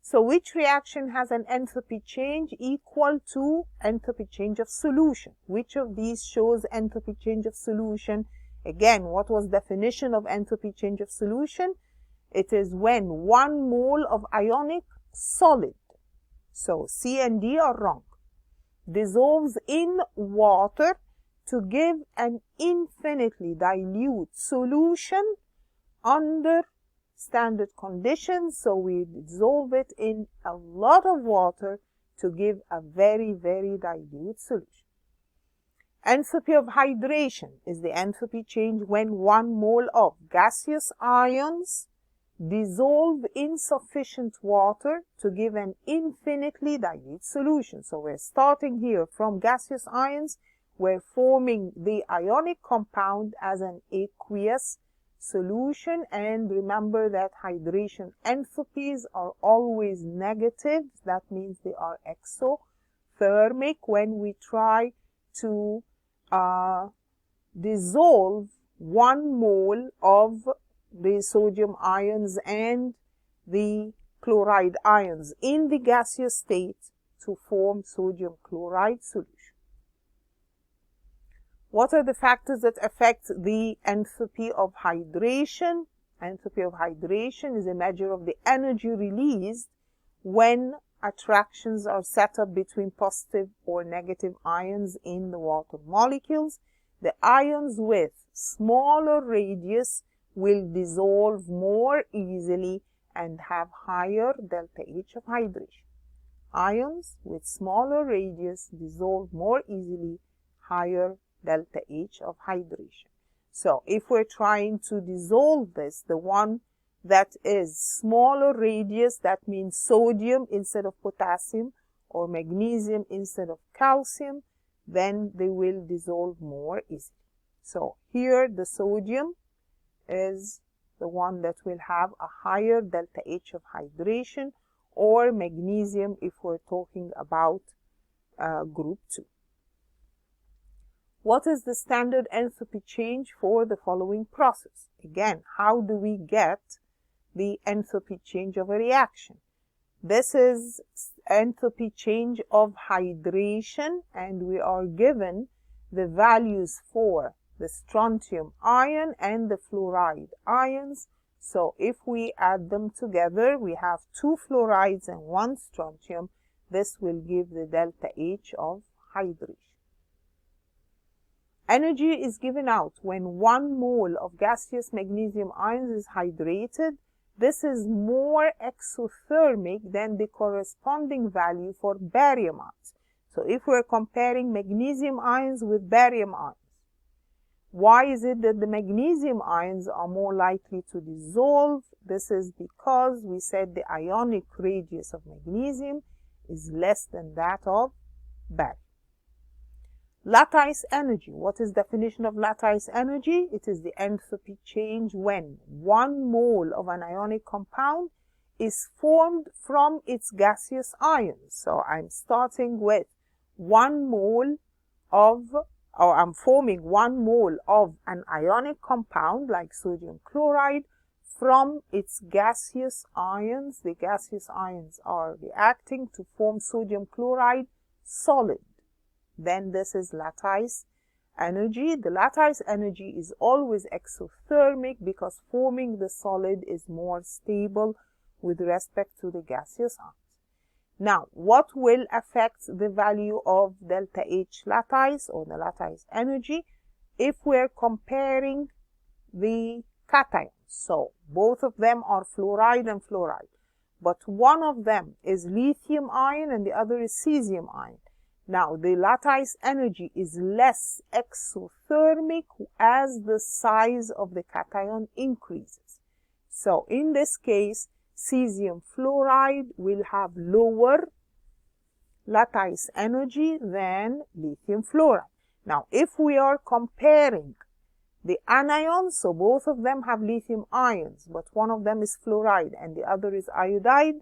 A: So which reaction has an enthalpy change equal to enthalpy change of solution? Which of these shows enthalpy change of solution? Again, what was definition of enthalpy change of solution? It is when 1 mole of ionic solid, so C and D are wrong, dissolves in water to give an infinitely dilute solution under standard conditions. So we dissolve it in a lot of water to give a very, very dilute solution. Enthalpy of hydration is the enthalpy change when 1 mole of gaseous ions dissolve in sufficient water to give an infinitely dilute solution. So we're starting here from gaseous ions, we're forming the ionic compound as an aqueous solution, and remember that hydration enthalpies are always negative. That means they are exothermic when we try to dissolve 1 mole of the sodium ions and the chloride ions in the gaseous state to form sodium chloride solution. What are the factors that affect the enthalpy of hydration? Enthalpy of hydration is a measure of the energy released when attractions are set up between positive or negative ions in the water molecules. The ions with smaller radius will dissolve more easily and have higher delta H of hydration. Ions with smaller radius dissolve more easily, higher delta H of hydration. So if we're trying to dissolve this, the one that is smaller radius, that means sodium instead of potassium or magnesium instead of calcium, then they will dissolve more easily. So here the sodium is the one that will have a higher delta H of hydration, or magnesium if we're talking about group 2. What is the standard enthalpy change for the following process? Again, how do we get the enthalpy change of a reaction? This is enthalpy change of hydration, and we are given the values for the strontium ion and the fluoride ions. So if we add them together, we have 2 fluorides and 1 strontium. This will give the delta H of hydration. Energy is given out when 1 mole of gaseous magnesium ions is hydrated. This is more exothermic than the corresponding value for barium ions. So if we're comparing magnesium ions with barium ions, why is it that the magnesium ions are more likely to dissolve? This is because we said the ionic radius of magnesium is less than that of barium. Lattice energy. What is definition of lattice energy? It is the enthalpy change when 1 mole of an ionic compound is formed from its gaseous ions. So I'm starting with 1 mole of, or I'm forming 1 mole of an ionic compound like sodium chloride from its gaseous ions. The gaseous ions are reacting to form sodium chloride solid. Then this is lattice energy. The lattice energy is always exothermic because forming the solid is more stable with respect to the gaseous ions. Now, what will affect the value of delta H lattice or the lattice energy if we're comparing the cations? So both of them are fluoride and fluoride, but one of them is lithium ion and the other is cesium ion. Now, the lattice energy is less exothermic as the size of the cation increases. So in this case, cesium fluoride will have lower lattice energy than lithium fluoride. Now, if we are comparing the anions, so both of them have lithium ions, but one of them is fluoride and the other is iodide,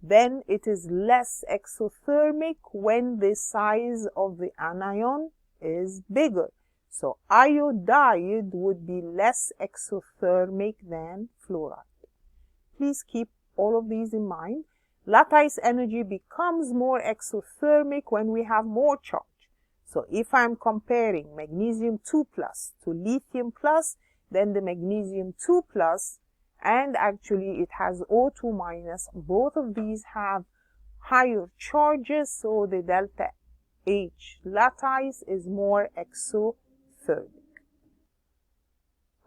A: then it is less exothermic when the size of the anion is bigger. So iodide would be less exothermic than fluoride. Please keep all of these in mind. Lattice energy becomes more exothermic when we have more charge. So if I'm comparing magnesium 2 plus to lithium plus, then the magnesium 2 plus, and actually it has O2 minus, both of these have higher charges, so the delta H lattice is more exothermic.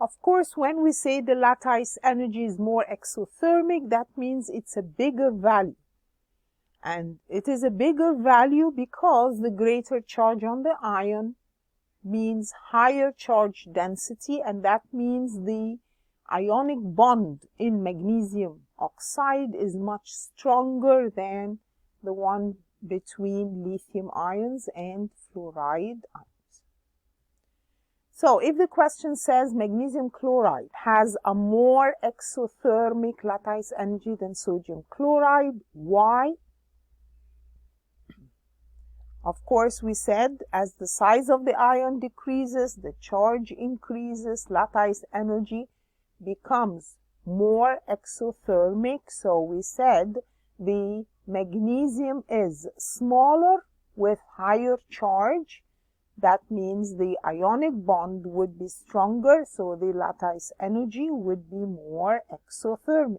A: Of course, when we say the lattice energy is more exothermic, that means it's a bigger value. And it is a bigger value because the greater charge on the ion means higher charge density, and that means the ionic bond in magnesium oxide is much stronger than the one between lithium ions and fluoride ions. So if the question says magnesium chloride has a more exothermic lattice energy than sodium chloride, why? Of course, we said as the size of the ion decreases, the charge increases, lattice energy becomes more exothermic. So we said the magnesium is smaller with higher charge. That means the ionic bond would be stronger, so the lattice energy would be more exothermic.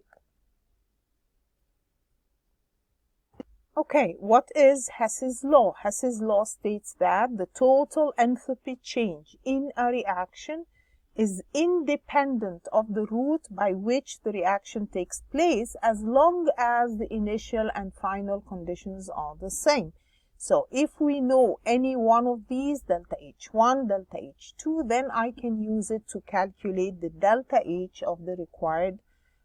A: Okay, what is Hess's law? Hess's law states that the total enthalpy change in a reaction is independent of the route by which the reaction takes place as long as the initial and final conditions are the same. So if we know any one of these, delta H1, delta H2, then I can use it to calculate the delta H of the required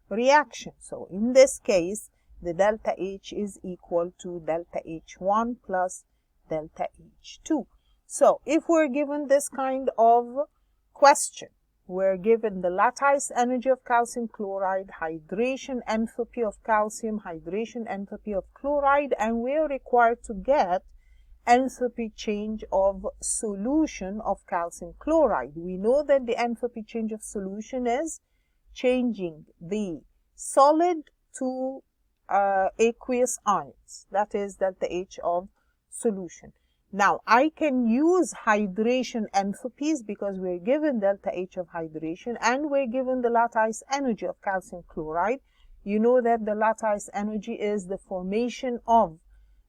A: reaction. So in this case, the delta H is equal to delta H1 plus delta H2. So if we're given this kind of question, we're given the lattice energy of calcium chloride, hydration enthalpy of calcium, hydration enthalpy of chloride, and we're required to get enthalpy change of solution of calcium chloride. We know that the enthalpy change of solution is changing the solid to aqueous ions, that is delta H of solution. Now I can use hydration enthalpies because we're given delta H of hydration and we're given the lattice energy of calcium chloride. You know that the lattice energy is the formation of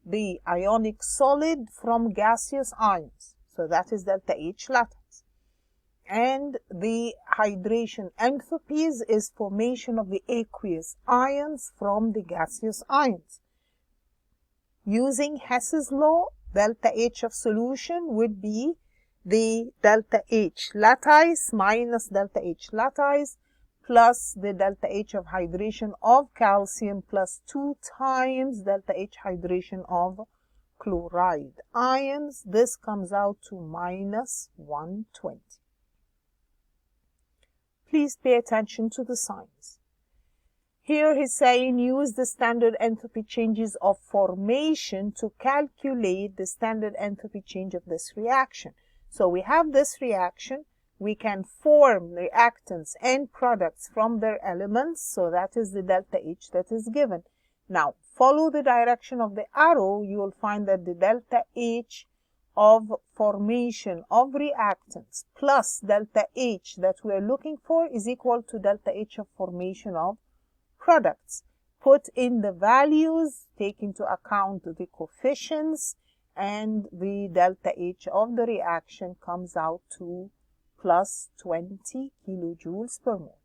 A: the ionic solid from gaseous ions, so that is delta H lattice. And the hydration enthalpies is formation of the aqueous ions from the gaseous ions. Using Hess's law, delta H of solution would be the delta H lattice minus delta H lattice plus the delta H of hydration of calcium plus 2 times delta H hydration of chloride ions. This comes out to minus 120. Please pay attention to the signs. Here he's saying use the standard enthalpy changes of formation to calculate the standard enthalpy change of this reaction. So we have this reaction. We can form reactants and products from their elements. So that is the delta H that is given. Now follow the direction of the arrow. You will find that the delta H of formation of reactants plus delta H that we are looking for is equal to delta H of formation of products. put in the values, take into account the coefficients, and the delta H of the reaction comes out to plus 20 kilojoules per mole.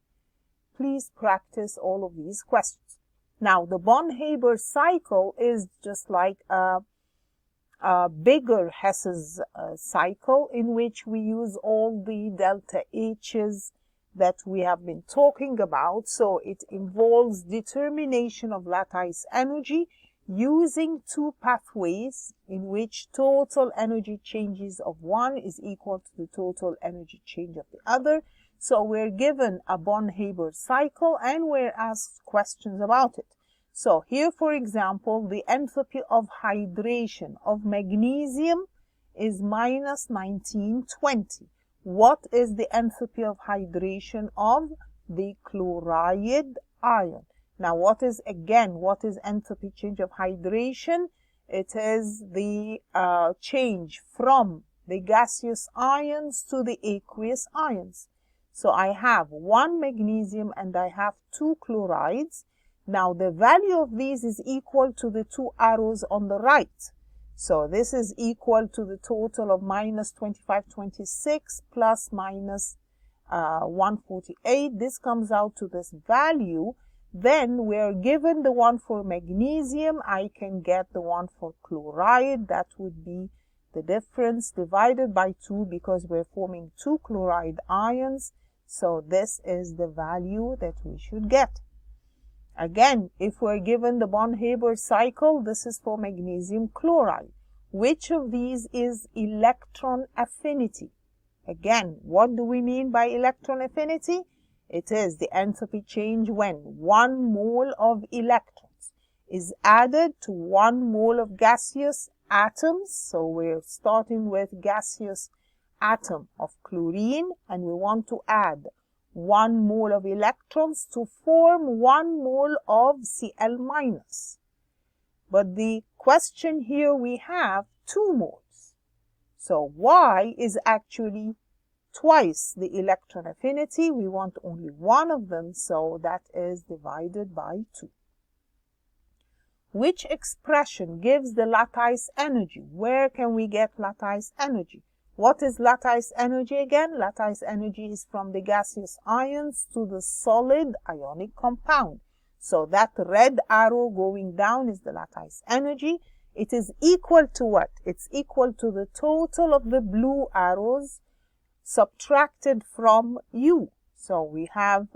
A: Please practice all of these questions. Now, the Born-Haber cycle is just like a bigger Hess's cycle, in which we use all the delta H's that we have been talking about. So it involves determination of lattice energy using two pathways in which total energy changes of one is equal to the total energy change of the other. So we're given a Born-Haber cycle and we're asked questions about it. So here, for example, the enthalpy of hydration of magnesium is minus 1920. What is the enthalpy of hydration of the chloride ion? Now, what is enthalpy change of hydration? It is the change from the gaseous ions to the aqueous ions. So I have one magnesium and I have two chlorides. Now, the value of these is equal to the two arrows on the right. So this is equal to the total of minus 2526 plus minus 148. This comes out to this value. Then we're given the one for magnesium. I can get the one for chloride. That would be the difference divided by 2 because we're forming two chloride ions. So this is the value that we should get. Again, if we're given the Born-Haber cycle, this is for magnesium chloride. Which of these is electron affinity? Again, what do we mean by electron affinity? It is the enthalpy change when 1 mole of electrons is added to 1 mole of gaseous atoms. So we're starting with gaseous atom of chlorine and we want to add 1 mole of electrons to form 1 mole of Cl minus. But the question here, we have 2 moles. So Y is actually twice the electron affinity. We want only one of them, so that is divided by 2. Which expression gives the lattice energy? Where can we get lattice energy? What is lattice energy again? Lattice energy is from the gaseous ions to the solid ionic compound. So that red arrow going down is the lattice energy. It is equal to what? It's equal to the total of the blue arrows subtracted from U. So we have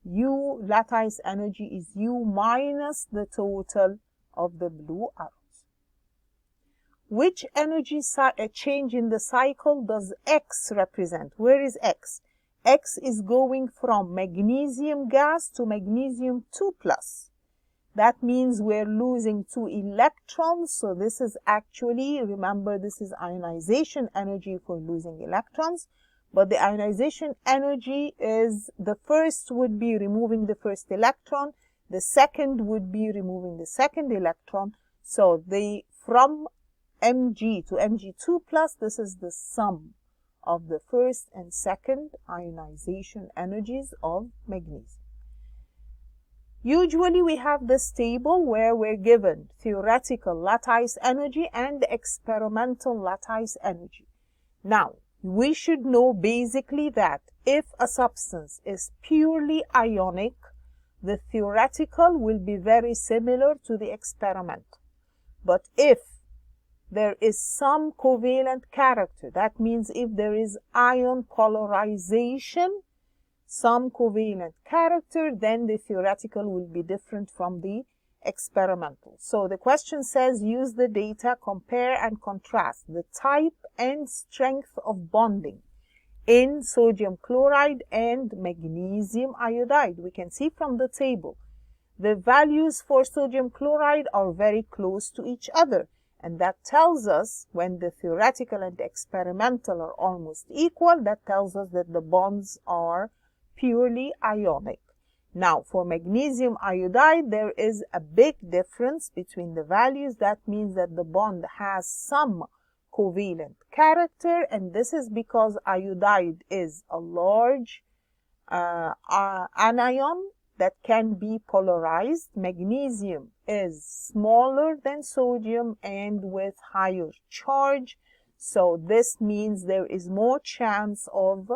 A: U, lattice energy is U minus the total of the blue arrows. Which energy change in the cycle does X represent? Where is X? X is going from magnesium gas to magnesium 2 plus. That means we're losing 2 electrons. So this is actually, remember, this is ionization energy for losing electrons. But the ionization energy is, the first would be removing the first electron. The second would be removing the second electron. So from Mg to Mg2 plus, this is the sum of the first and second ionization energies of magnesium. Usually we have this table where we're given theoretical lattice energy and experimental lattice energy. Now, we should know basically that if a substance is purely ionic, the theoretical will be very similar to the experimental. But if there is some covalent character, that means if there is ion polarization, some covalent character, then the theoretical will be different from the experimental. So the question says, use the data, compare and contrast the type and strength of bonding in sodium chloride and magnesium iodide. We can see from the table, the values for sodium chloride are very close to each other. And that tells us when the theoretical and experimental are almost equal, that tells us that the bonds are purely ionic. Now, for magnesium iodide, there is a big difference between the values. That means that the bond has some covalent character, and this is because iodide is a large anion, that can be polarized. Magnesium is smaller than sodium and with higher charge. So this means there is more chance of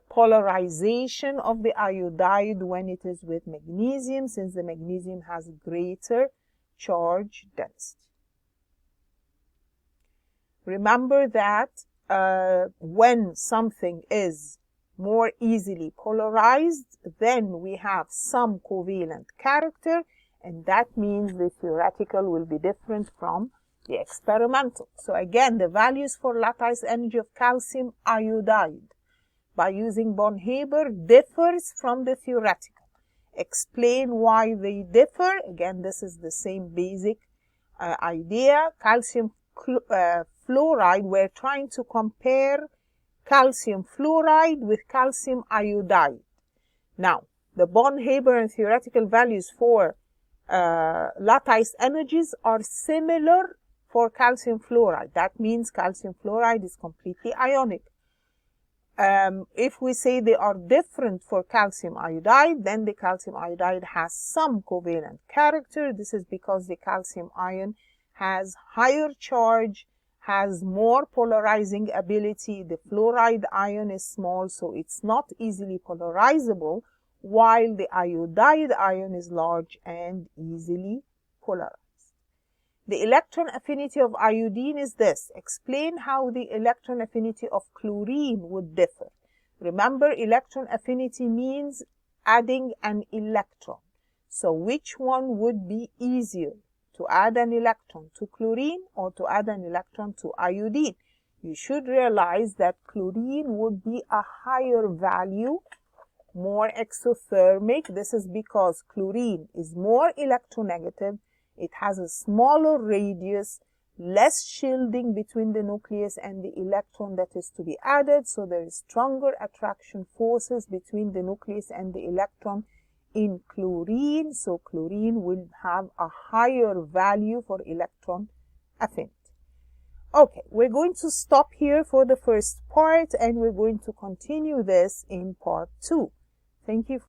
A: polarization of the iodide when it is with magnesium, since the magnesium has greater charge density. Remember that when something is more easily polarized, then we have some covalent character, and that means the theoretical will be different from the experimental. So again, the values for lattice energy of calcium iodide by using Born-Haber differs from the theoretical. Explain why they differ. Again, this is the same basic idea. Calcium fluoride, we're trying to compare calcium fluoride with calcium iodide. Now, the Born-Haber and theoretical values for lattice energies are similar for calcium fluoride. That means calcium fluoride is completely ionic. If we say they are different for calcium iodide, then the calcium iodide has some covalent character. This is because the calcium ion has higher charge, has more polarizing ability. The fluoride ion is small, so it's not easily polarizable, while the iodide ion is large and easily polarized. The electron affinity of iodine is this. Explain how the electron affinity of chlorine would differ. Remember, electron affinity means adding an electron. So which one would be easier, to add an electron to chlorine or to add an electron to iodine? You should realize that chlorine would be a higher value, more exothermic. This is because chlorine is more electronegative. It has a smaller radius, less shielding between the nucleus and the electron that is to be added. So there is stronger attraction forces between the nucleus and the electron in chlorine. So chlorine will have a higher value for electron affinity. Okay, we're going to stop here for the first part, and we're going to continue this in part 2. Thank you.